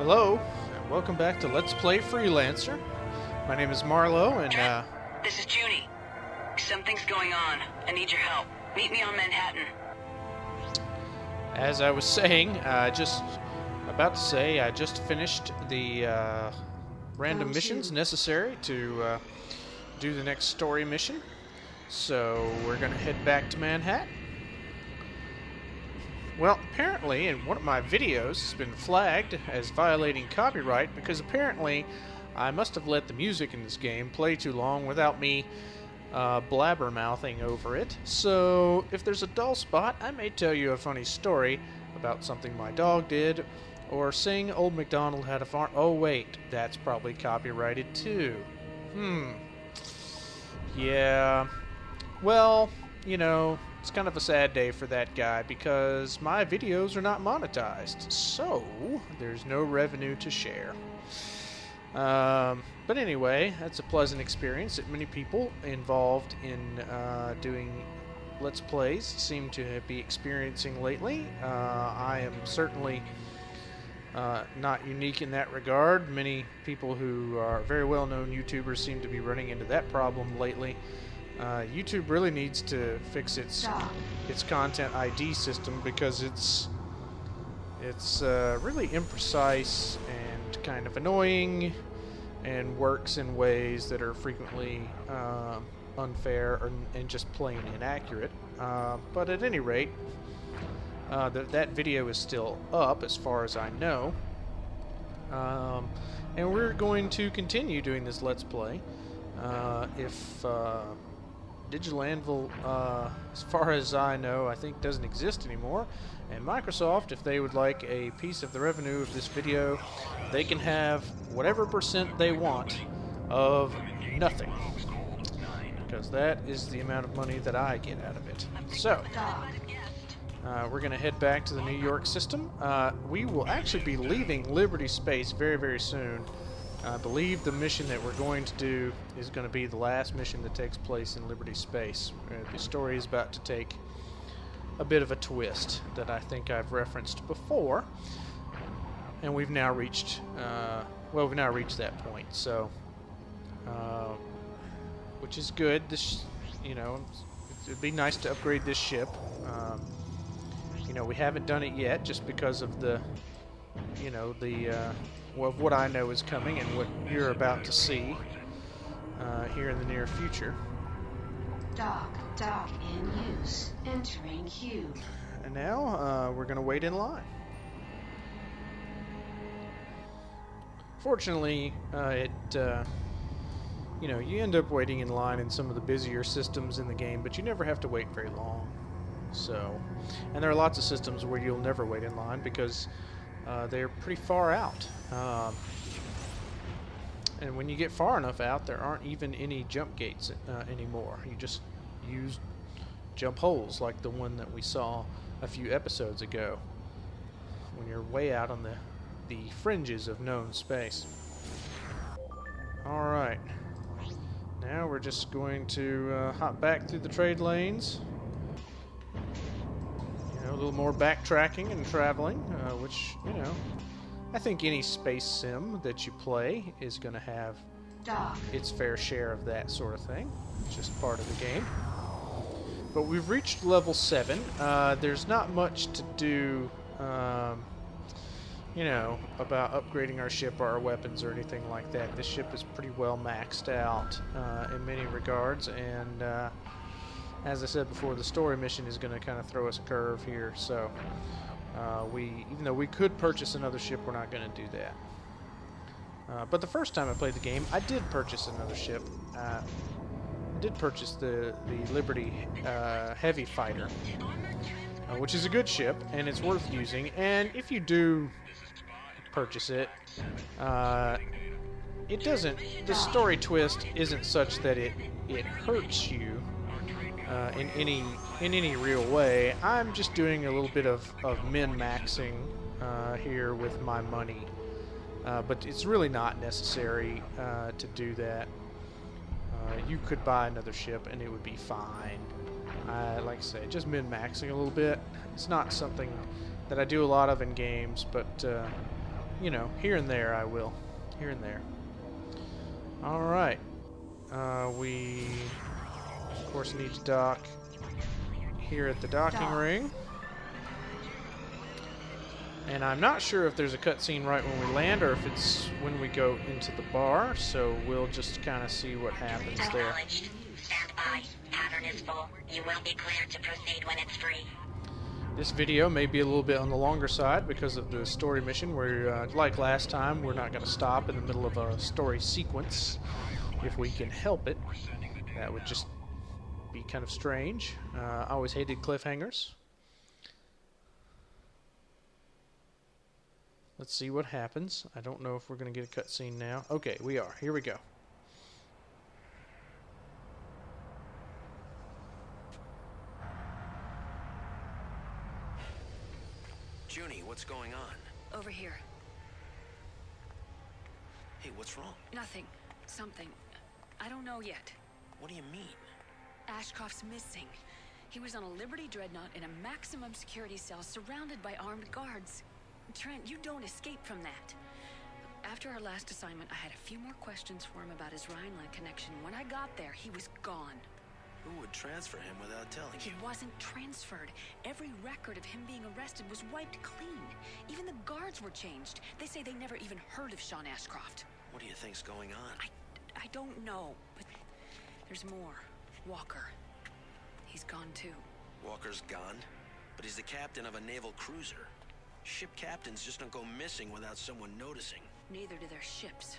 Hello, and welcome back to Let's Play Freelancer. My name is Marlo, and This is Junie. Something's going on. I need your help. Meet me on Manhattan. as I was saying, I just finished the random missions necessary to do the next story mission. So we're gonna head back to Manhattan. Well, apparently, in one of my videos has been flagged as violating copyright because apparently I must have let the music in this game play too long without me blabbermouthing over it. So, if there's a dull spot, I may tell you a funny story about something my dog did, or sing Old MacDonald Had a Farm. Oh wait, that's probably copyrighted too. Yeah. Well, you know, it's kind of a sad day for that guy because my videos are not monetized, so there's no revenue to share. But anyway, that's a pleasant experience that many people involved in doing Let's Plays seem to be experiencing lately. I am certainly not unique in that regard. Many people who are very well-known YouTubers seem to be running into that problem lately. YouTube really needs to fix its content ID system because it's really imprecise and kind of annoying and works in ways that are frequently unfair and just plain inaccurate. But at any rate, that video is still up as far as I know. And we're going to continue doing this Let's Play. If Digital Anvil, as far as I know, I think doesn't exist anymore. And Microsoft, if they would like a piece of the revenue of this video, they can have whatever percent they want of nothing. Because that is the amount of money that I get out of it. So, we're going to head back to the New York system. We will actually be leaving Liberty Space very, very soon. I believe the mission that we're going to do is going to be the last mission that takes place in Liberty Space. The story is about to take a bit of a twist that I think I've referenced before, and we've now reached, we've now reached that point. So, which is good. This, you know, it'd be nice to upgrade this ship. You know, we haven't done it yet, just because of the, you know, of what I know is coming and what you're about to see here in the near future. Dock in use. Entering queue. And now we're going to wait in line. Fortunately, you know, you end up waiting in line in some of the busier systems in the game, but you never have to wait very long. So, and there are lots of systems where you'll never wait in line because they're pretty far out. And when you get far enough out, there aren't even any jump gates anymore. You just use jump holes like the one that we saw a few episodes ago when you're way out on the fringes of known space. Alright. Now we're just going to hop back through the trade lanes. A little more backtracking and traveling, which, you know, I think any space sim that you play is going to have its fair share of that sort of thing. It's just part of the game. But we've reached level 7. There's not much to do, you know, about upgrading our ship or our weapons or anything like that. This ship is pretty well maxed out in many regards, and as I said before, the story mission is going to kind of throw us a curve here, so even though we could purchase another ship, we're not going to do that. But the first time I played the game, I did purchase another ship. I did purchase the Liberty Heavy Fighter, which is a good ship, and it's worth using. And if you do purchase it, it doesn't. The story twist isn't such that it hurts you in any real way. I'm just doing a little bit of min-maxing here with my money, but it's really not necessary to do that. You could buy another ship and it would be fine. Like I say, just min-maxing a little bit. It's not something that I do a lot of in games, but you know, here and there I will. Here and there. Alright. We, of course, need to dock here at the docking ring. And I'm not sure if there's a cutscene right when we land or if it's when we go into the bar, so we'll just kind of see what happens there. Acknowledged. Stand by. Pattern is full. You will be cleared to proceed when it's free. This video may be a little bit on the longer side because of the story mission where, like last time, we're not going to stop in the middle of a story sequence if we can help it. That would just be kind of strange. I always hated cliffhangers. Let's see what happens. I don't know if we're going to get a cutscene now. Okay, we are. Here we go. Junie, what's going on? Over here. Hey, what's wrong? Nothing. Something. I don't know yet. What do you mean? Ashcroft's missing. He was on a Liberty Dreadnought in a maximum security cell surrounded by armed guards. Trent, you don't escape from that. After our last assignment, I had a few more questions for him about his Rhineland connection. When I got there, he was gone. Who would transfer him without telling He you? wasn't transferred. Every record of him being arrested was wiped clean. Even the guards were changed. They say they never even heard of Sean Ashcroft. What do you think's going on? I don't know, but there's more. Walker. He's gone too. Walker's gone? But he's the captain of a naval cruiser. Ship captains just don't go missing without someone noticing. Neither do their ships.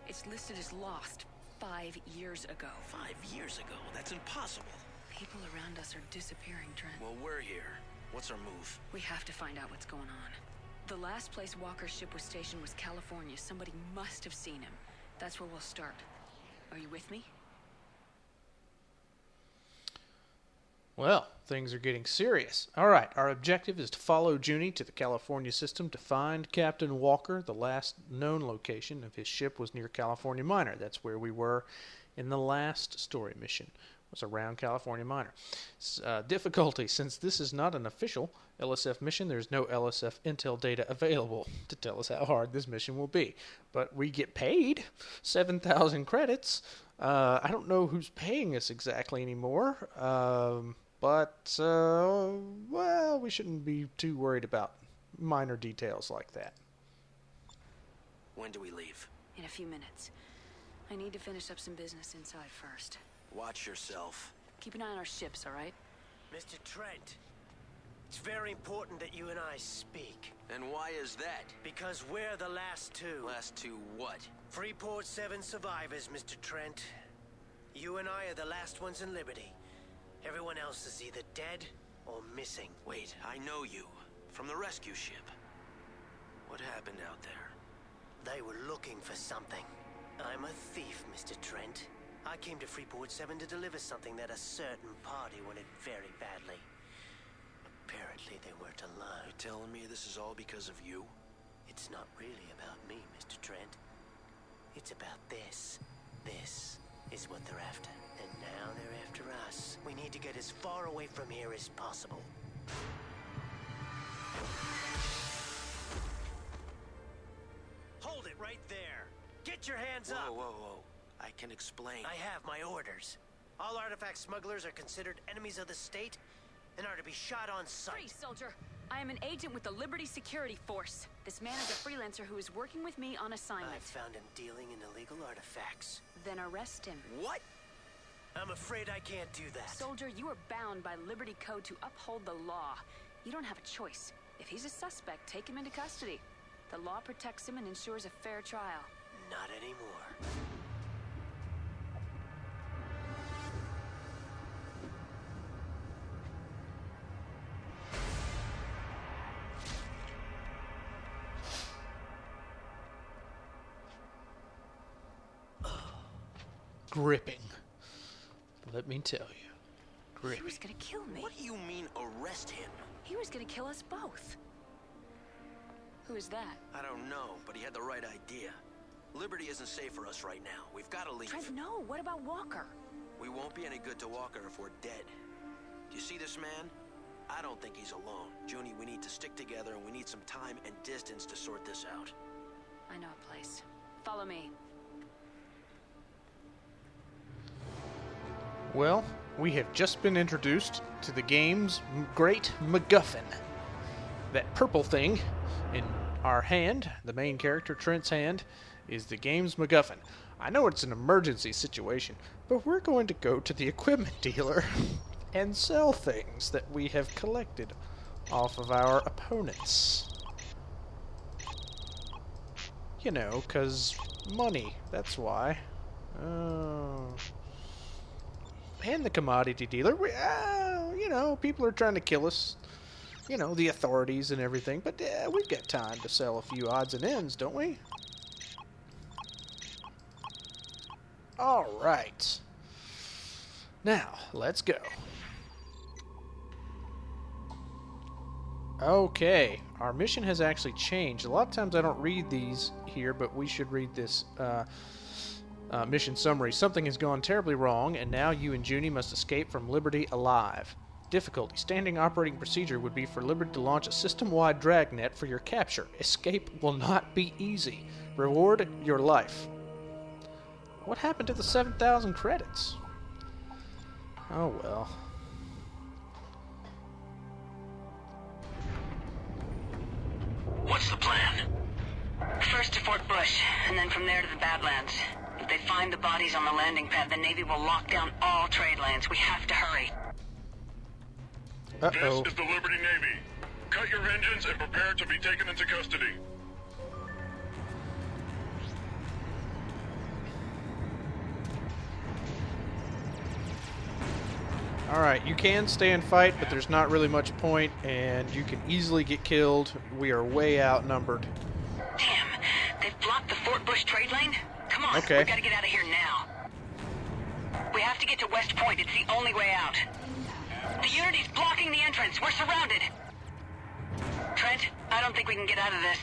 It's listed as lost 5 years ago. 5 years ago? That's impossible. People around us are disappearing, Trent. Well, we're here. What's our move? We have to find out what's going on. The last place Walker's ship was stationed was California. Somebody must have seen him. That's where we'll start. Are you with me? Well, things are getting serious. Alright, our objective is to follow Junie to the California system to find Captain Walker. The last known location of his ship was near California Minor. That's where we were in the last story mission, was around California Minor. Difficulty, since this is not an official LSF mission, there's no LSF intel data available to tell us how hard this mission will be. But we get paid 7,000 credits. I don't know who's paying us exactly anymore. But, well, we shouldn't be too worried about minor details like that. When do we leave? In a few minutes. I need to finish up some business inside first. Watch yourself. Keep an eye on our ships, all right? Mr. Trent, it's very important that you and I speak. And why is that? Because we're the last two. Last two what? Freeport 7 survivors, Mr. Trent. You and I are the last ones in Liberty. Everyone else is either dead or missing. Wait, I know you. From the rescue ship. What happened out there? They were looking for something. I'm a thief, Mr. Trent. I came to Freeport 7 to deliver something that a certain party wanted very badly. Apparently they weren't alone. You telling me this is all because of you? It's not really about me, Mr. Trent. It's about this. This is what they're after. And now they're after us. We need to get as far away from here as possible. Hold it right there. Get your hands up. Whoa, whoa, whoa. I can explain. I have my orders. All artifact smugglers are considered enemies of the state and are to be shot on sight. Freeze, soldier! I am an agent with the Liberty Security Force. This man is a freelancer who is working with me on assignment. I found him dealing in illegal artifacts. Then arrest him. What? I'm afraid I can't do that. Soldier, you are bound by Liberty Code to uphold the law. You don't have a choice. If he's a suspect, take him into custody. The law protects him and ensures a fair trial. Not anymore. Gripping. Let me tell you. He Gripping. was gonna kill me. What do you mean, arrest him? He was gonna kill us both. Who is that? I don't know, but he had the right idea. Liberty isn't safe for us right now. We've got to leave. Trent, no. What about Walker? We won't be any good to Walker if we're dead. Do you see this man? I don't think he's alone. Junie, we need to stick together and we need some time and distance to sort this out. I know a place. Follow me. Well, we have just been introduced to the game's great MacGuffin. That purple thing in our hand, the main character Trent's hand, is the game's MacGuffin. I know it's an emergency situation, but we're going to go to the equipment dealer and sell things that we have collected off of our opponents. You know, 'cause money, that's why. Oh. And the commodity dealer, you know, people are trying to kill us. You know, the authorities and everything, but we've got time to sell a few odds and ends, don't we? Alright. Now, let's go. Okay, our mission has actually changed. A lot of times I don't read these here, but we should read this mission summary. Something has gone terribly wrong, and now you and Junie must escape from Liberty alive. Difficulty. Standing operating procedure would be for Liberty to launch a system-wide dragnet for your capture. Escape will not be easy. Reward your life. What happened to the 7,000 credits? Oh well. What's the plan? First to Fort Bush, and then from there to the Badlands. If they find the bodies on the landing pad, the Navy will lock down all trade lanes. We have to hurry. Uh-oh. This is the Liberty Navy. Cut your engines and prepare to be taken into custody. Alright, you can stay and fight, but there's not really much point, and you can easily get killed. We are way outnumbered. Damn, they've blocked the Fort Bush trade lane? Come on, Okay. we gotta get out of here now. We have to get to West Point. It's the only way out. The Unity's blocking the entrance. We're surrounded. Trent, I don't think we can get out of this.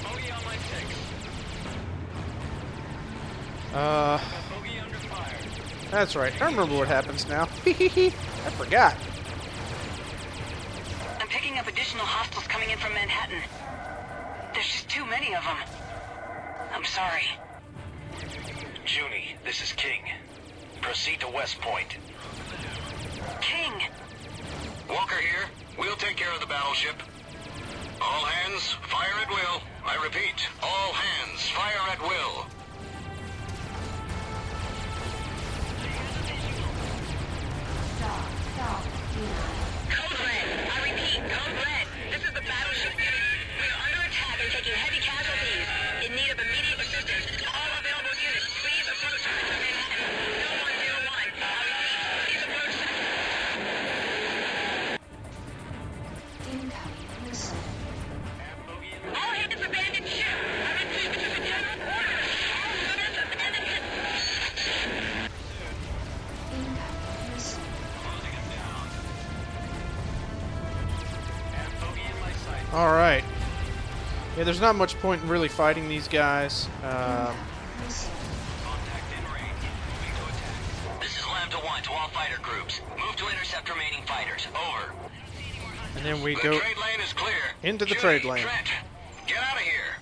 Bogey on my 6. Bogey under fire. That's right. I remember what happens now. I forgot. I'm picking up additional hostiles coming in from Manhattan. There's just too many of them. I'm sorry. Junie, this is King. Proceed to West Point. King! Walker here. We'll take care of the battleship. All hands, fire at will. I repeat, all hands, fire at will. Code Red! I repeat, Code Red! This is the battleship. We are under attack and taking heavy casualties. In need of immediate assistance. All available units, please approach Manhattan. 0101. I repeat, please approach. Incoming missile. All hands abandon ship! I repeat, this is a general order! All units abandon ship! Incoming missile. Closing him down. Have bogey in my sight. Alright. Yeah, there's not much point in really fighting these guys. Missile. Contact in range. Moving to attack. This is Lambda 1 to all fighter groups. Move to intercept remaining fighters. Over. And then we The go trade lane is clear. into the Junie, trade lane. Trent, get out of here.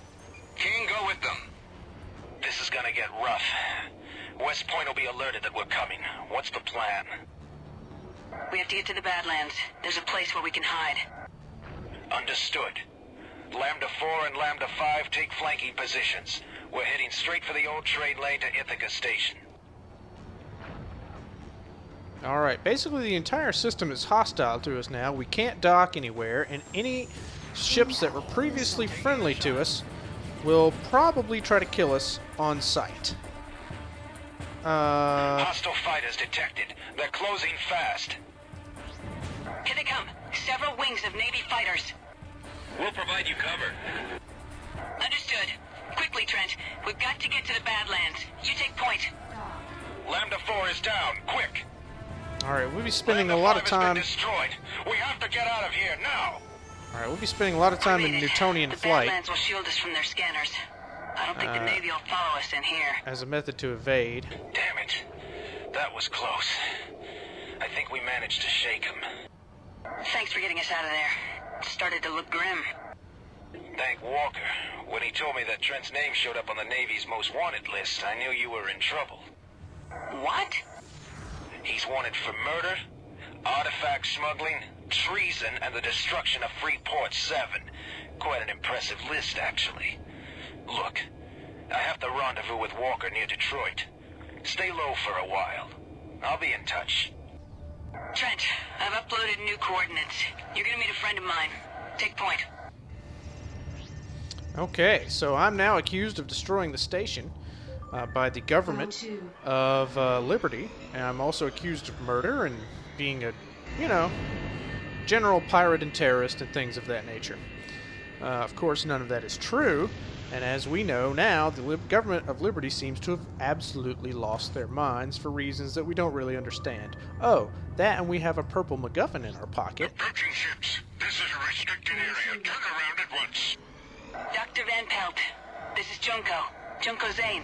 King, go with them. This is gonna get rough. West Point will be alerted that we're coming. What's the plan? We have to get to the Badlands. There's a place where we can hide. Understood. Lambda 4 and Lambda 5 take flanking positions. We're heading straight for the old trade lane to Ithaca Station. Alright, basically the entire system is hostile to us now. We can't dock anywhere, and any ships that were previously friendly to us will probably try to kill us on sight. Hostile fighters detected. They're closing fast. Here they come. Several wings of Navy fighters. We'll provide you cover. Understood. Quickly, Trent. We've got to get to the Badlands. You take point. Lambda 4 is down. Quick. Alright, we'll be spending a Lambda lot of 5 has been time... destroyed. We have to get out of here now. Alright, we'll be spending a lot of time in Made it. Newtonian the flight Badlands will shield us from their scanners. I don't think the Navy will follow us in here. as a method to evade. Damn it. That was close. I think we managed to shake him. Thanks for getting us out of there. started to look grim. Thank Walker. When he told me that Trent's name showed up on the Navy's most wanted list, I knew you were in trouble. What? He's wanted for murder, artifact smuggling, treason, and the destruction of Freeport 7. Quite an impressive list, actually. Look, I have to rendezvous with Walker near Detroit. Stay low for a while. I'll be in touch. Trent, I've uploaded new coordinates. You're gonna meet a friend of mine. Take point. Okay, so I'm now accused of destroying the station by the government of Liberty, and I'm also accused of murder and being a, general pirate and terrorist and things of that nature. Of course, none of that is true, and as we know now, the government of Liberty seems to have absolutely lost their minds for reasons that we don't really understand. Oh, that and we have a purple MacGuffin in our pocket. Approaching ships. This is a restricted area. Turn around at once. Dr. Van Pelt, this is Junko Zane.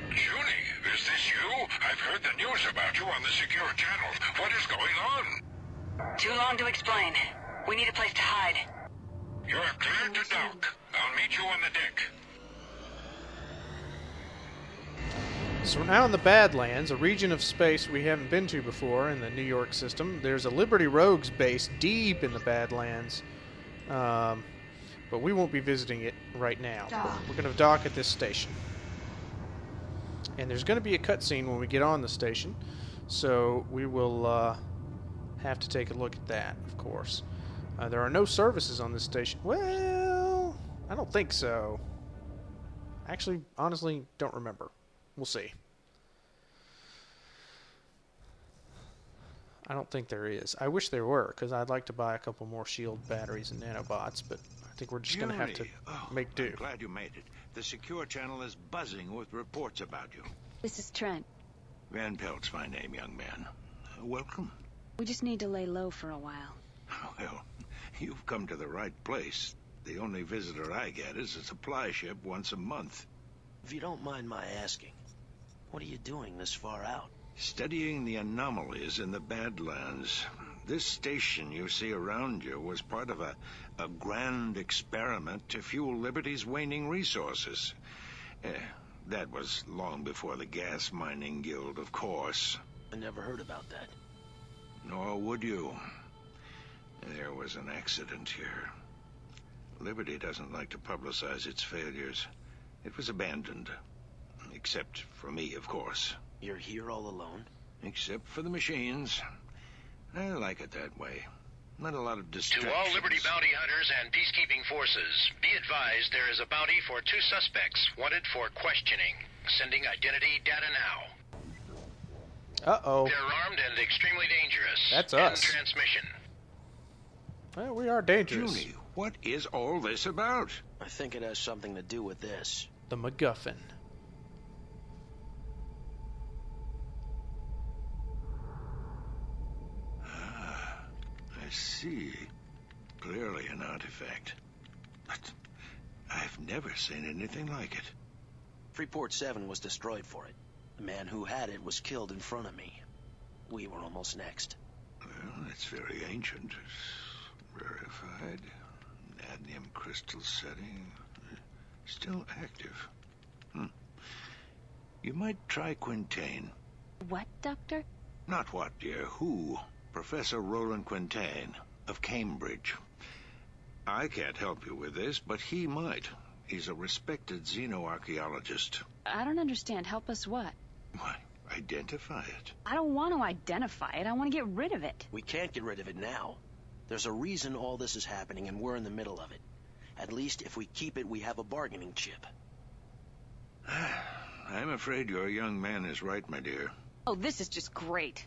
Junie, is this you? I've heard the news about you on the secure channels. What is going on? Too long to explain. We need a place to hide. You are cleared to dock. I'll meet you on the deck. So we're now in the Badlands, a region of space we haven't been to before in the New York system. There's a Liberty Rogues base deep in the Badlands, but we won't be visiting it right now. We're going to dock at this station. And there's going to be a cutscene when we get on the station, so we will have to take a look at that, of course. There are no services on this station. Well, I don't think so. Actually, honestly, don't remember. We'll see. I don't think there is. I wish there were, because I'd like to buy a couple more shield batteries and nanobots, but I think we're just going to have to make do. I'm glad you made it. The secure channel is buzzing with reports about you. This is Trent. Van Pelt's my name, young man. Welcome. We just need to lay low for a while. Well, you've come to the right place. The only visitor I get is a supply ship once a month. If you don't mind my asking, what are you doing this far out? Studying the anomalies in the Badlands. This station you see around you was part of a grand experiment to fuel Liberty's waning resources. That was long before the Gas Mining Guild, of course. I never heard about that. Nor would you. There was an accident here. Liberty doesn't like to publicize its failures. It was abandoned. Except for me, of course. You're here all alone? Except for the machines. I like it that way. Not a lot of distractions. To all Liberty bounty hunters and peacekeeping forces, be advised there is a bounty for 2 suspects wanted for questioning. Sending identity data now. Uh-oh. They're armed and extremely dangerous. That's End us. transmission. Well, we are dangerous. Junie, what is all this about? I think it has something to do with this. The MacGuffin. I see. Clearly an artifact. But I've never seen anything like it. Freeport 7 was destroyed for it. The man who had it was killed in front of me. We were almost next. Well, it's very ancient. Verified. Cadmium crystal setting. Still active. You might try Quintain. What, Doctor? Not what, dear. Who? Professor Roland Quintain of Cambridge. I can't help you with this, but he might. He's a respected xenoarchaeologist. I don't understand. Help us what? Why, identify it. I don't want to identify it. I want to get rid of it. We can't get rid of it now. There's a reason all this is happening, and we're in the middle of it. At least if we keep it, we have a bargaining chip. I'm afraid your young man is right, my dear. Oh, this is just great.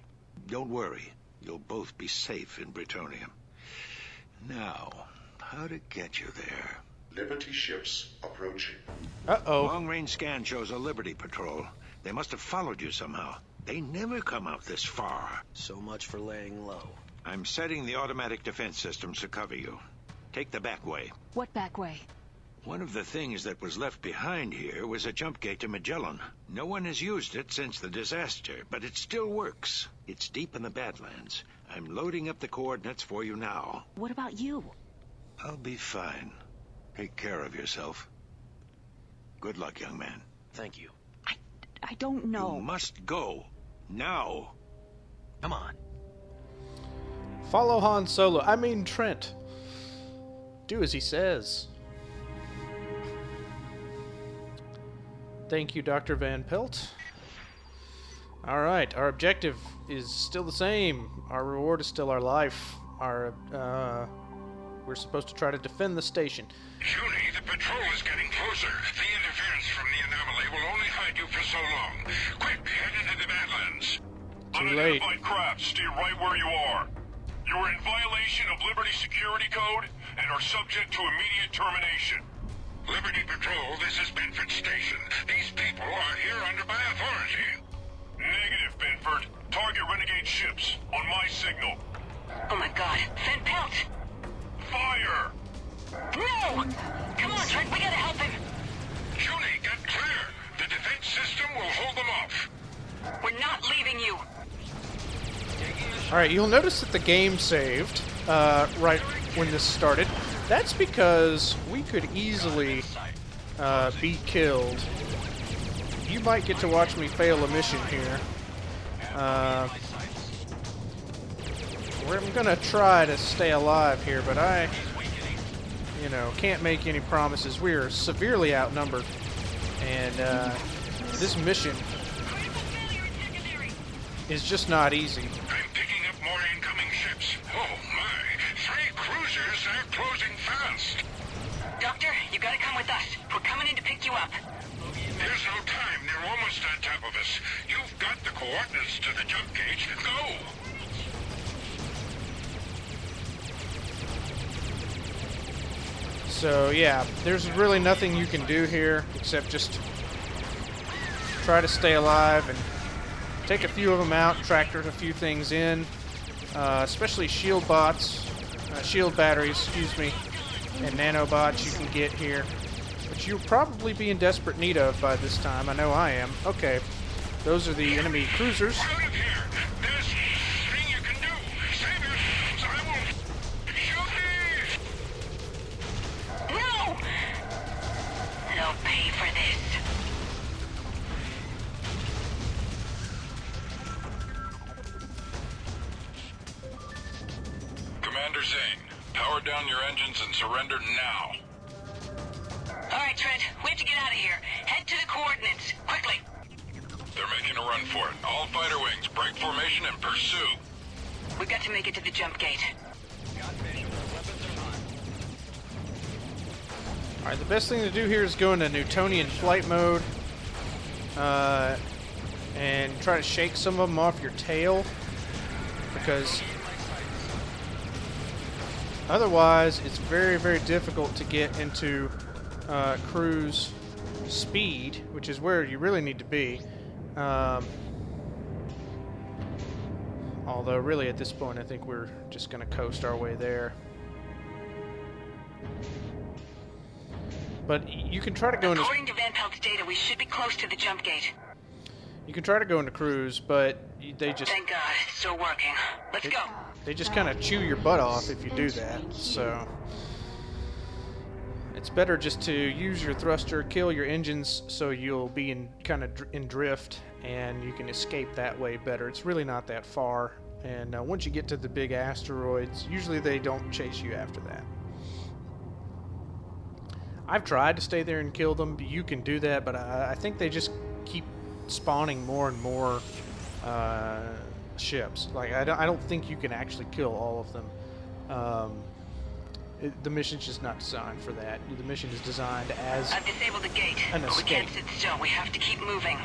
Don't worry. You'll both be safe in Britonium. Now, how to get you there? Liberty ships approaching. Uh-oh. Long-range scan shows a Liberty patrol. They must have followed you somehow. They never come out this far. So much for laying low. I'm setting the automatic defense systems to cover you. Take the back way. What back way? One of the things that was left behind here was a jump gate to Magellan. No one has used it since the disaster, but it still works. It's deep in the Badlands. I'm loading up the coordinates for you now. What about you? I'll be fine. Take care of yourself. Good luck, young man. Thank you. I don't know. You must go. Now. Come on. Follow Han Solo. I mean Trent. Do as he says. Thank you, Dr. Van Pelt. Alright, our objective is still the same. Our reward is still our life. We're supposed to try to defend the station. Junie, the patrol is getting closer. The interference from the anomaly will only hide you for so long. Quick, head into the Badlands. Too late. Unidentified craft, stay right where you are. You are in violation of Liberty Security Code and are subject to immediate termination. Liberty Patrol, this is Benford Station. These people are here under my authority. Negative, Benford. Target renegade ships on my signal. Oh my god, Van Pelt! Fire! No! Come on, Trent, we gotta help him! Junie, get clear! The defense system will hold them off. We're not leaving you! Alright, you'll notice that the game saved right when this started. That's because we could easily be killed. You might get to watch me fail a mission here. I'm gonna try to stay alive here, but I, can't make any promises. We are severely outnumbered, and this mission is just not easy. I'm picking up more incoming ships. Oh my, 3 cruisers are closing fast. Doctor, you gotta come with us. We're coming in to pick you up. There's no time. They're almost on top of us. You've got the coordinates to the jump gate. Go! So yeah, there's really nothing you can do here except just try to stay alive and take a few of them out, tractor a few things in, especially shield batteries, and nanobots you can get here, which you'll probably be in desperate need of by this time. I know I am. Okay, those are the enemy cruisers. Out of here! There's nothing you can do. Save yourselves. I won't shoot me. No! They'll pay for this. Commander Zane, power down your engines and surrender now. Alright, Trent, we have to get out of here. Head to the coordinates, quickly. They're making a run for it. All fighter wings, break formation and pursue. We've got to make it to the jump gate. Alright, the best thing to do here is go into Newtonian flight mode and try to shake some of them off your tail, because otherwise it's very, very difficult to get into cruise speed, which is where you really need to be. Although really at this point I think we're just going to coast our way there. But you can try to go into... According to Van Pelt's data, we should be close to the jump gate. You can try to go into cruise, but they just... Thank God, it's still working. Let's go. They just kind of chew your butt off if you do that, so... It's better just to use your thruster, kill your engines, so you'll be in drift, and you can escape that way better. It's really not that far, and once you get to the big asteroids, usually they don't chase you after that. I've tried to stay there and kill them. You can do that, but I think they just keep spawning more and more ships. Like I don't think you can actually kill all of them. The mission's just not designed for that. The mission is designed as I've disabled the gate, an but we escape. can't sit still. We have to keep moving.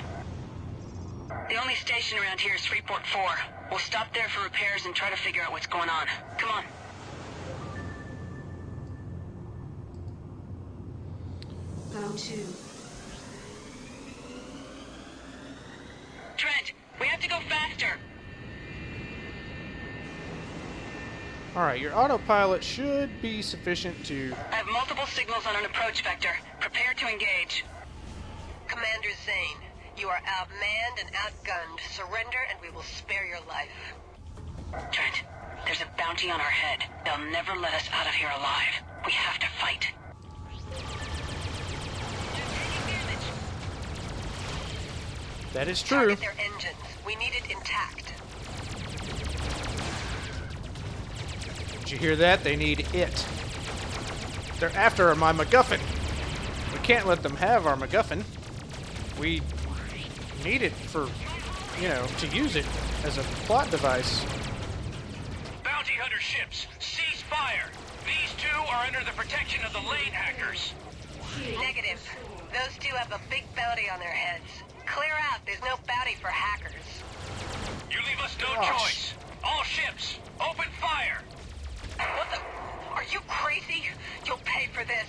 The only station around here is Freeport 4. We'll stop there for repairs and try to figure out what's going on. Come on. Go to. Trent, we have to go faster. Alright, your autopilot should be sufficient to... I have multiple signals on an approach vector. Prepare to engage. Commander Zane, you are outmanned and outgunned. Surrender and we will spare your life. Trent, there's a bounty on our head. They'll never let us out of here alive. We have to fight. That is true. Target their engines. We need it intact. Did you hear that? They need it. They're after my MacGuffin. We can't let them have our MacGuffin. We need it for, you know, to use it as a plot device. Bounty hunter ships, cease fire. These two are under the protection of the lane hackers. Negative. Those two have a big bounty on their heads. Clear out. There's no bounty for hackers. You leave us no Gosh. choice. All ships, open fire. What the? Are you crazy? You'll pay for this.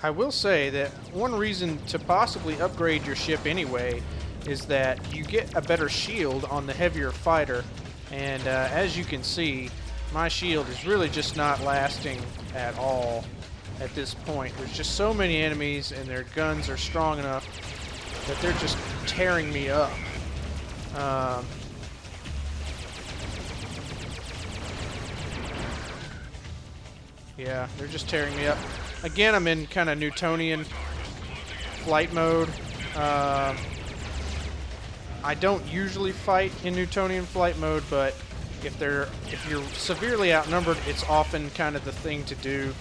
I will say that one reason to possibly upgrade your ship anyway is that you get a better shield on the heavier fighter, and as you can see, my shield is really just not lasting at all at this point. There's just so many enemies, and their guns are strong enough that they're just tearing me up. Yeah, they're just tearing me up. Again, I'm in kind of Newtonian flight mode. I don't usually fight in Newtonian flight mode, but if you're severely outnumbered, it's often kind of the thing to do.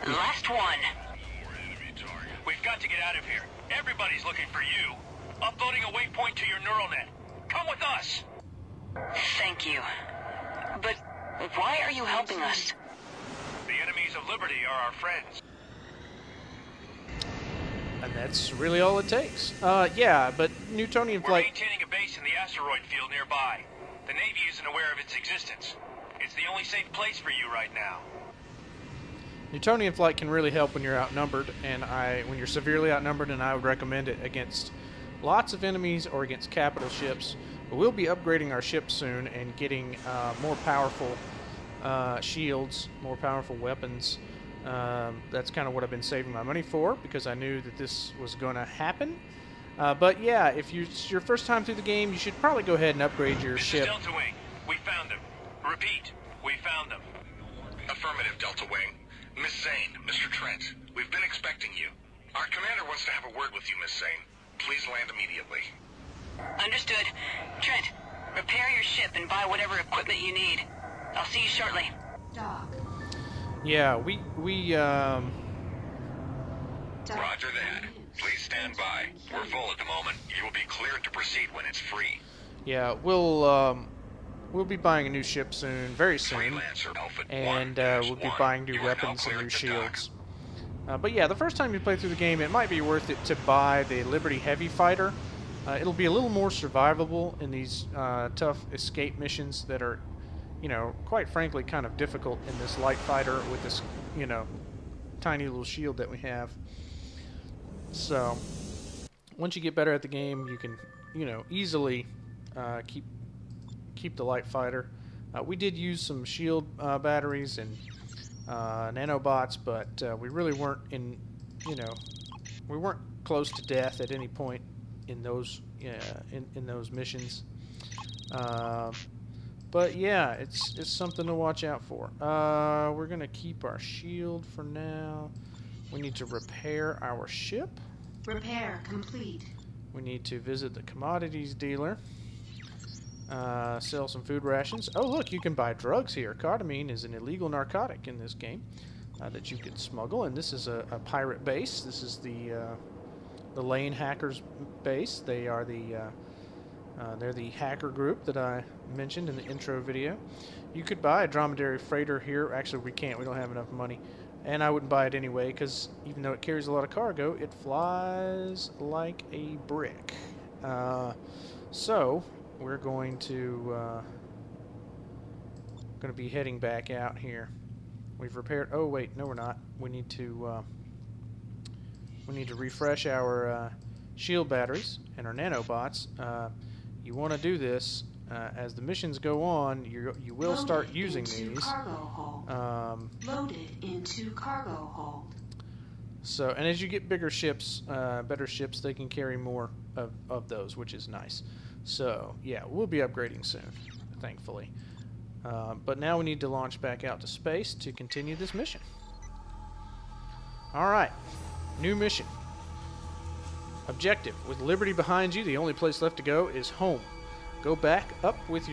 Last one. We've got to get out of here. Everybody's looking for you. Uploading a waypoint to your neural net. Come with us. Thank you. But why are you helping us? The enemies of liberty are our friends. And that's really all it takes. Yeah, but Newtonian We're flight... maintaining a base in the asteroid field nearby. The Navy isn't aware of its existence. It's the only safe place for you right now. Newtonian flight can really help when you're outnumbered, and when you're severely outnumbered, and I would recommend it against lots of enemies or against capital ships. But we'll be upgrading our ship soon and getting more powerful shields, more powerful weapons. That's kind of what I've been saving my money for, because I knew that this was going to happen. But yeah, if it's your first time through the game, you should probably go ahead and upgrade your This ship. is Delta Wing. We found them. Repeat, we found them. Affirmative, Delta Wing. Miss Zane, Mr. Trent, we've been expecting you. Our commander wants to have a word with you, Miss Zane. Please land immediately. Understood. Trent, repair your ship and buy whatever equipment you need. I'll see you shortly. Dock. Yeah, Roger that. Please stand by. We're full at the moment. You will be cleared to proceed when it's free. Yeah, we'll be buying a new ship soon, very soon, Freelancer Alpha and 1-1. we'll be buying new You are now weapons and cleared new to dock. shields. But yeah, the first time you play through the game, it might be worth it to buy the Liberty Heavy Fighter. It'll be a little more survivable in these tough escape missions that are, you know, quite frankly, kind of difficult in this light fighter with this, you know, tiny little shield that we have. So, once you get better at the game, you can, you know, easily keep the light fighter. We did use some shield batteries and nanobots, but we really weren't we weren't close to death at any point in those in those missions. But yeah, it's something to watch out for. We're gonna keep our shield for now. We need to repair our ship. Repair complete. We need to visit the commodities dealer. Sell some food rations. Oh, look, you can buy drugs here. Cardamine is an illegal narcotic in this game that you can smuggle, and this is a pirate base. This is the Lane Hackers base. They are they're the hacker group that I mentioned in the intro video. You could buy a dromedary freighter here. Actually, we can't. We don't have enough money. And I wouldn't buy it anyway, because even though it carries a lot of cargo, it flies like a brick. So we're going to be heading back out here. We've repaired. Oh wait, no, we're not. We need to refresh our shield batteries and our nanobots. You want to do this as the missions go on. You will start using these. Cargo hold. Loaded into cargo hold. So, and as you get bigger ships, better ships, they can carry more of those, which is nice. So, yeah, we'll be upgrading soon, thankfully. But now we need to launch back out to space to continue this mission. Alright. New mission. Objective. With Liberty behind you, the only place left to go is home. Go meet back up with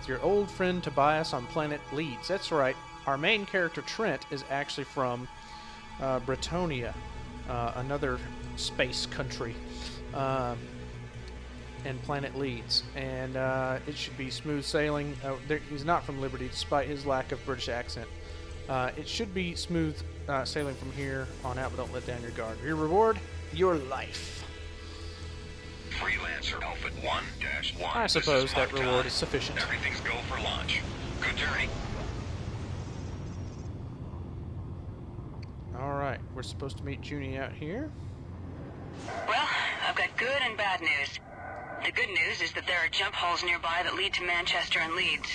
your old friend Tobias on planet Leeds. That's right. Our main character Trent is actually from Bretonia, another space country, and planet Leeds. And it should be smooth sailing. He's not from Liberty, despite his lack of British accent. It should be smooth sailing from here on out, but don't let down your guard. Your reward, your life. Freelancer Alpha 1-1. I suppose that reward is sufficient. Everything's go for launch. Good journey. Alright, we're supposed to meet Junie out here. Well, I've got good and bad news. The good news is that there are jump holes nearby that lead to Manchester and Leeds.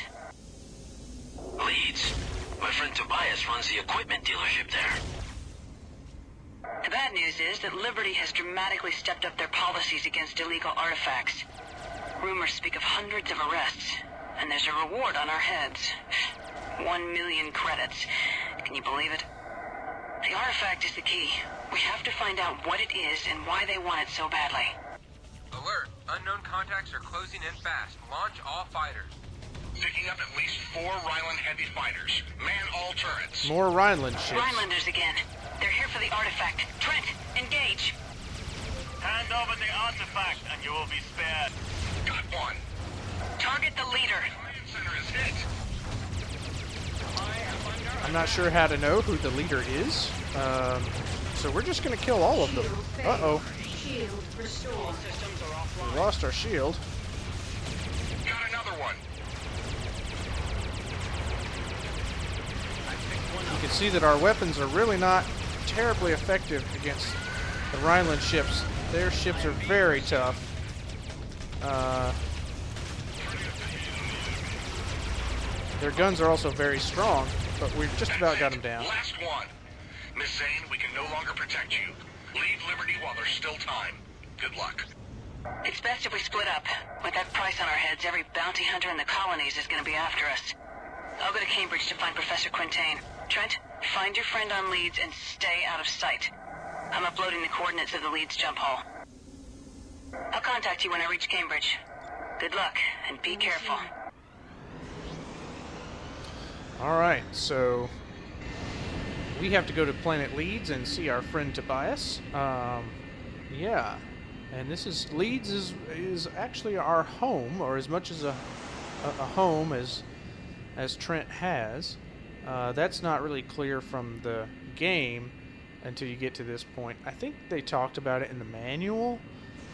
Leeds? My friend Tobias runs the equipment dealership there. The bad news is that Liberty has dramatically stepped up their policies against illegal artifacts. Rumors speak of hundreds of arrests, and there's a reward on our heads. 1 million credits. Can you believe it? The artifact is the key. We have to find out what it is and why they want it so badly. Alert! Unknown contacts are closing in fast. Launch all fighters. Picking up at least 4 Rhineland heavy fighters. Man all turrets. More Rhineland ships. Rhinelanders again. They're here for the artifact. Trent, engage. Hand over the artifact and you will be spared. Got one. Target the leader. Center is hit. I'm not sure how to know who the leader is, so we're just going to kill all of them. Uh-oh. Shield restored. We lost our shield. Got another one. You can see that our weapons are really not terribly effective against the Rhineland ships. Their ships are very tough. Their guns are also very strong, but we've just about got them down. Last one. Miss Zane, we can no longer protect you. Leave Liberty while there's still time. Good luck. It's best if we split up. With that price on our heads, every bounty hunter in the colonies is going to be after us. I'll go to Cambridge to find Professor Quintain. Trent, find your friend on Leeds and stay out of sight. I'm uploading the coordinates of the Leeds jump hole. I'll contact you when I reach Cambridge. Good luck, and be careful. Alright, so we have to go to planet Leeds and see our friend Tobias. Yeah. And this is Leeds is actually our home, or as much as a home as Trent has. That's not really clear from the game until you get to this point. I think they talked about it in the manual.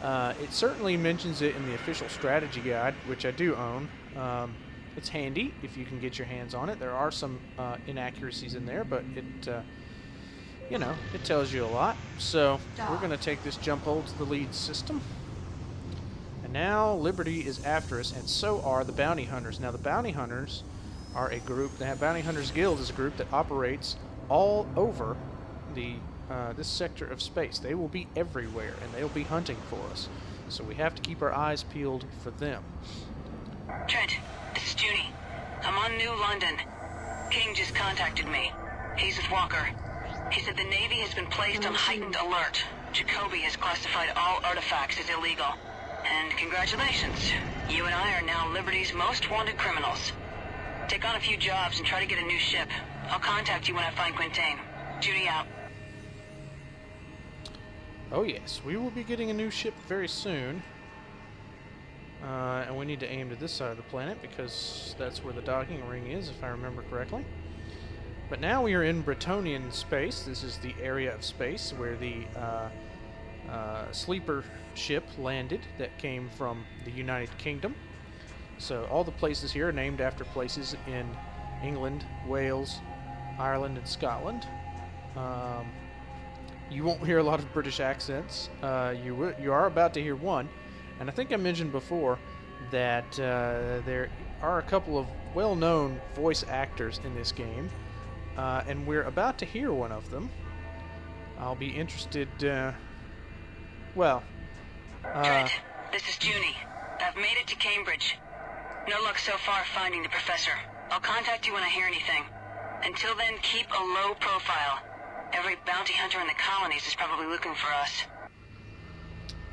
It certainly mentions it in the official strategy guide, which I do own. It's handy if you can get your hands on it. There are some inaccuracies in there, but it tells you a lot. So we're going to take this jump hole to the Leeds system. And now Liberty is after us, and so are the bounty hunters. Now the bounty hunters are a group. The Bounty Hunters Guild is a group that operates all over the this sector of space. They will be everywhere, and they'll be hunting for us. So we have to keep our eyes peeled for them. Trent, this is Junie. I'm on New London. King just contacted me. He's with Walker. He said the Navy has been placed on heightened alert. Jacoby has classified all artifacts as illegal. And congratulations, you and I are now Liberty's most wanted criminals. Take on a few jobs and try to get a new ship. I'll contact you when I find Quintain. Junie out. Oh yes, we will be getting a new ship very soon. And we need to aim to this side of the planet because that's where the docking ring is, if I remember correctly. But now we are in Bretonian space. This is the area of space where the sleeper ship landed that came from the United Kingdom. So all the places here are named after places in England, Wales, Ireland, and Scotland. You won't hear a lot of British accents. You are about to hear one. And I think I mentioned before that there are a couple of well-known voice actors in this game. And we're about to hear one of them. I'll be interested, Trent, this is Junie. I've made it to Cambridge. No luck so far finding the professor. I'll contact you when I hear anything. Until then, keep a low profile. Every bounty hunter in the colonies is probably looking for us.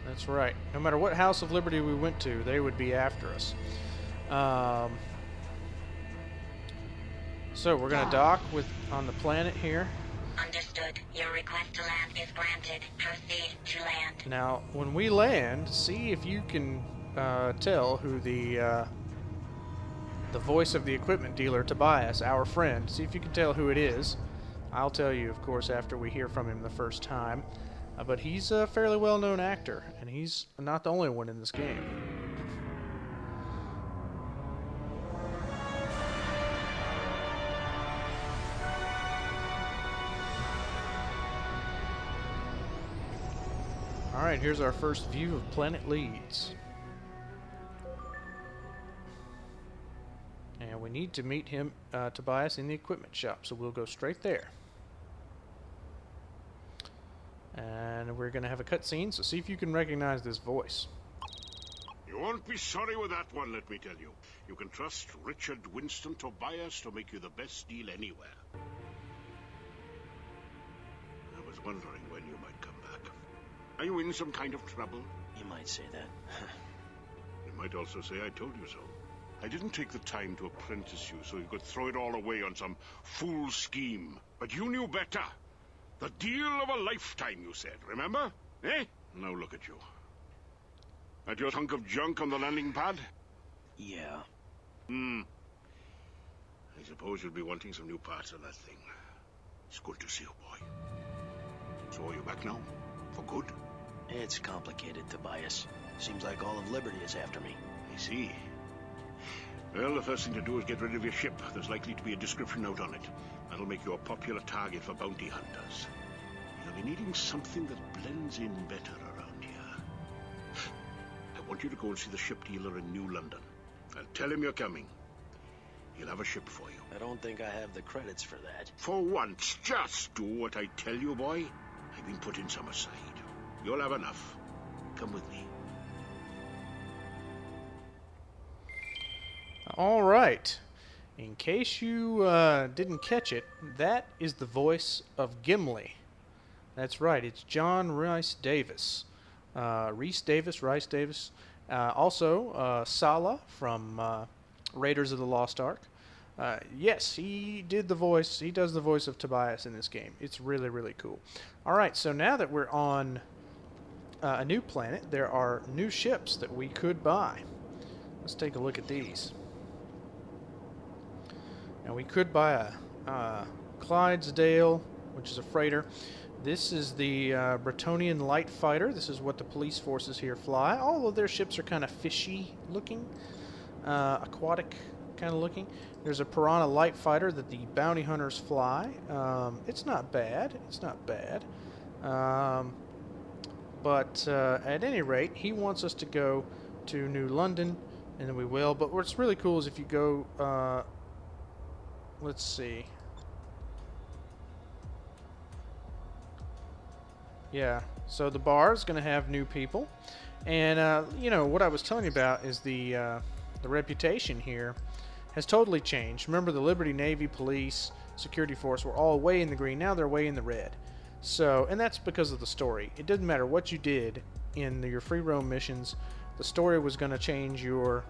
That's right. No matter what House of Liberty we went to, they would be after us. So we're gonna dock on the planet here. Understood. Your request to land is granted. Proceed to land. Now, when we land, see if you can tell who the voice of the equipment dealer, Tobias, our friend. See if you can tell who it is. I'll tell you, of course, after we hear from him the first time. But he's a fairly well-known actor, and he's not the only one in this game. Alright, here's our first view of Planet Leeds. And we need to meet him, Tobias, in the equipment shop, so we'll go straight there. And we're going to have a cutscene, so see if you can recognize this voice. You won't be sorry with that one, let me tell you. You can trust Richard Winston Tobias to make you the best deal anywhere. I was wondering when you might come back. Are you in some kind of trouble? You might say that. You might also say I told you so. I didn't take the time to apprentice you so you could throw it all away on some fool scheme. But you knew better. The deal of a lifetime, you said, remember? Eh? Now look at you. At your hunk of junk on the landing pad? Yeah. I suppose you'll be wanting some new parts on that thing. It's good to see you, boy. So are you back now? For good? It's complicated, Tobias. Seems like all of Liberty is after me. I see. Well, the first thing to do is get rid of your ship. There's likely to be a description note on it. That'll make you a popular target for bounty hunters. You'll be needing something that blends in better around here. I want you to go and see the ship dealer in New London. And tell him you're coming. He'll have a ship for you. I don't think I have the credits for that. For once, just do what I tell you, boy. I've been putting some aside. You'll have enough. Come with me. All right. In case you didn't catch it, that is the voice of Gimli. That's right. It's John Rhys Davis. Rhys Davis. Also, Sala from Raiders of the Lost Ark. Yes, he did the voice. He does the voice of Tobias in this game. It's really, really cool. All right. So now that we're on a new planet, there are new ships that we could buy. Let's take a look at these. Now we could buy a Clydesdale, which is a freighter. This is the Bretonian light fighter. This is what the police forces here fly. All of their ships are kind of fishy looking, aquatic kind of looking. There's a Piranha light fighter that the bounty hunters fly. It's not bad. It's not bad. But at any rate, he wants us to go to New London, and then we will. But what's really cool is if you go... let's see. Yeah, so the bar is going to have new people. And, you know, what I was telling you about is the reputation here has totally changed. Remember, the Liberty Navy, Police, Security Force were all way in the green. Now they're way in the red. So, and that's because of the story. It didn't matter what you did in your free roam missions. The story was going to change your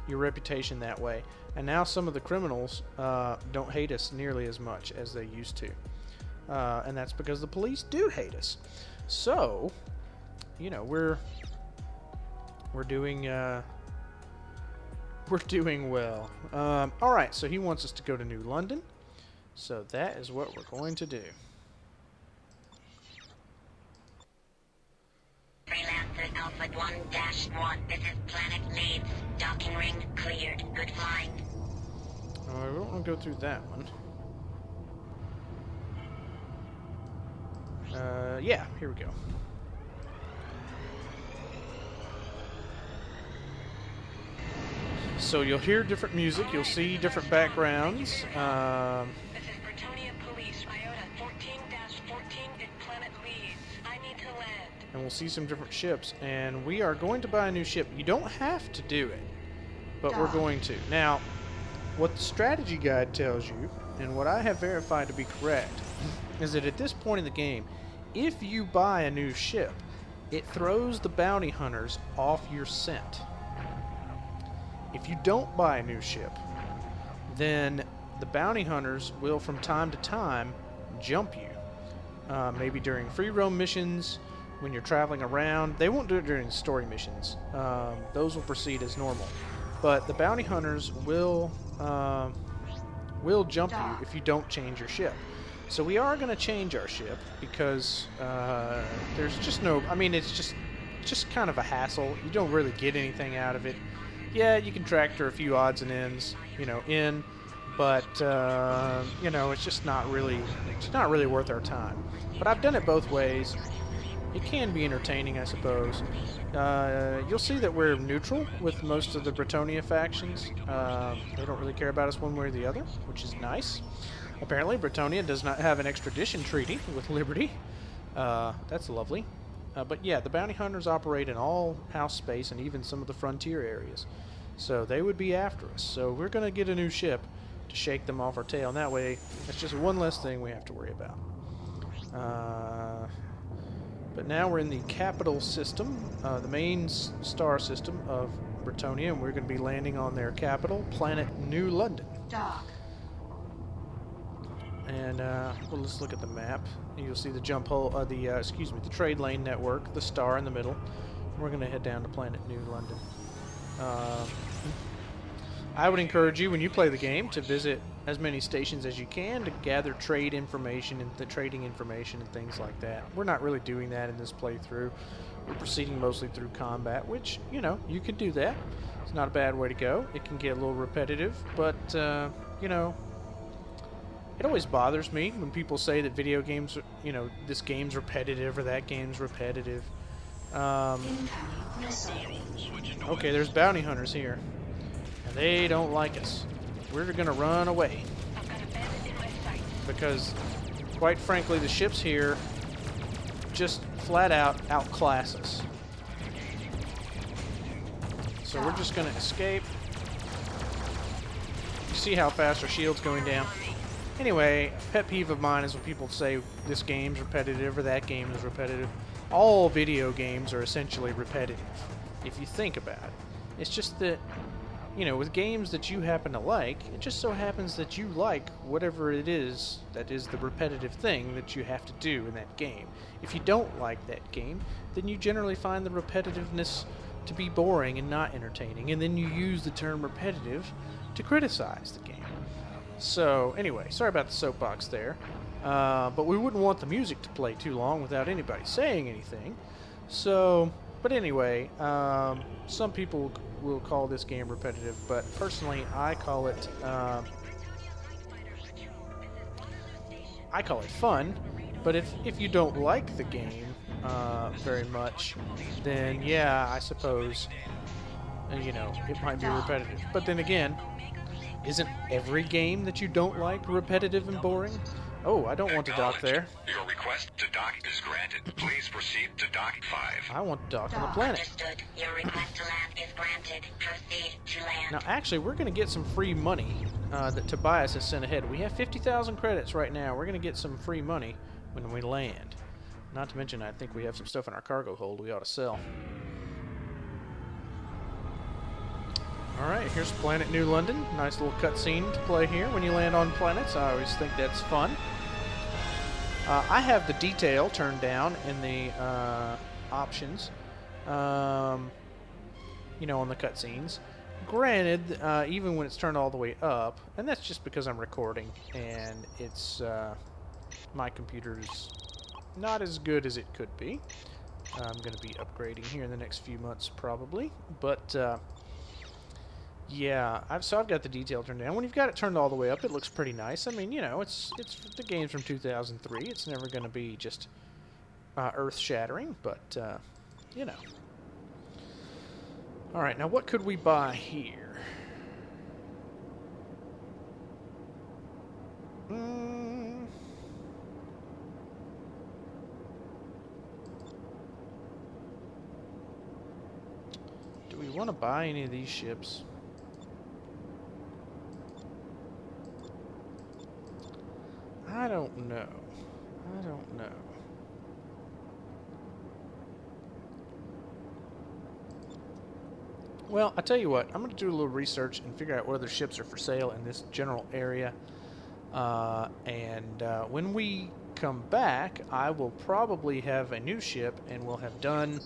reputation that way. And now some of the criminals don't hate us nearly as much as they used to. And that's because the police do hate us. So, you know, we're doing well. All right, so he wants us to go to New London. So that is what we're going to do. Freelancer Alpha 1-1. This is Planet Leeds. Docking ring cleared. Good flying. We don't want to go through that one. Yeah, here we go. So you'll hear different music, you'll see different backgrounds. This is Bretonia Police, Iota 14-14 in Planet Leeds. I need to land. And we'll see some different ships. And we are going to buy a new ship. You don't have to do it, but we're going to. Now, what the strategy guide tells you and what I have verified to be correct, is that at this point in the game, if you buy a new ship, it throws the bounty hunters off your scent. If you don't buy a new ship, then the bounty hunters will from time to time jump you. Maybe during free roam missions, when you're traveling around. They won't do it during story missions. Those will proceed as normal. But the bounty hunters will jump you if you don't change your ship. So we are going to change our ship because there's just no... I mean, it's just kind of a hassle. You don't really get anything out of it. Yeah, you can tractor a few odds and ends, you know, in, but you know, it's just not really worth our time. But I've done it both ways. It can be entertaining, I suppose. You'll see that we're neutral with most of the Bretonia factions. They don't really care about us one way or the other, which is nice. Apparently, Bretonia does not have an extradition treaty with Liberty. That's lovely. But yeah, the bounty hunters operate in all house space and even some of the frontier areas. So they would be after us. So we're going to get a new ship to shake them off our tail. And that way, that's just one less thing we have to worry about. But now we're in the capital system, the main star system of Bretonia, and we're going to be landing on their capital, planet New London. Dock. And well, let's look at the map. You'll see the jump hole, the trade lane network, the star in the middle. We're going to head down to planet New London. I would encourage you, when you play the game, to visit as many stations as you can to gather trade information and the trading information and things like that. We're not really doing that in this playthrough. We're proceeding mostly through combat, which, you know, you could do that. It's not a bad way to go. It can get a little repetitive, but, you know, it always bothers me when people say that video games, you know, this game's repetitive or that game's repetitive. Okay, there's bounty hunters here. And they don't like us. We're going to run away. Because, quite frankly, the ships here just flat out outclass us. So we're just going to escape. You see how fast our shield's going down? Anyway, pet peeve of mine is when people say this game's repetitive or that game is repetitive. All video games are essentially repetitive, if you think about it. It's just that, you know, with games that you happen to like, it just so happens that you like whatever it is that is the repetitive thing that you have to do in that game. If you don't like that game, then you generally find the repetitiveness to be boring and not entertaining, and then you use the term repetitive to criticize the game. So, anyway, sorry about the soapbox there. But we wouldn't want the music to play too long without anybody saying anything. So, but anyway, some people will call this game repetitive, but personally, I call it fun. But if you don't like the game very much, then yeah, I suppose, you know, it might be repetitive. But then again, isn't every game that you don't like repetitive and boring? Oh, I don't want to dock there. Your request to dock is granted. Please proceed to dock 5. I want to dock on the planet. Understood. Your request to land is granted. Proceed to land. Now, actually, we're going to get some free money that Tobias has sent ahead. We have 50,000 credits right now. We're going to get some free money when we land. Not to mention, I think we have some stuff in our cargo hold we ought to sell. Alright, here's Planet New London. Nice little cutscene to play here when you land on planets. I always think that's fun. I have the detail turned down in the options, you know, on the cutscenes. Granted, even when it's turned all the way up, and that's just because I'm recording, and it's, my computer's not as good as it could be. I'm going to be upgrading here in the next few months, probably, but, yeah, I've got the detail turned down. When you've got it turned all the way up, it looks pretty nice. I mean, you know, it's the game's from 2003. It's never going to be just earth-shattering, but you know. All right, now what could we buy here? Do we want to buy any of these ships? I don't know. I don't know. Well, I tell you what, I'm going to do a little research and figure out what other ships are for sale in this general area. When we come back, I will probably have a new ship, and we'll have done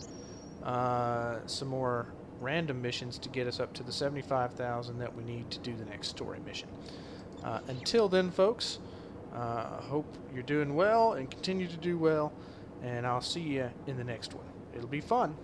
some more random missions to get us up to the 75,000 that we need to do the next story mission. Until then, folks, hope you're doing well and continue to do well, and I'll see you in the next one. It'll be fun.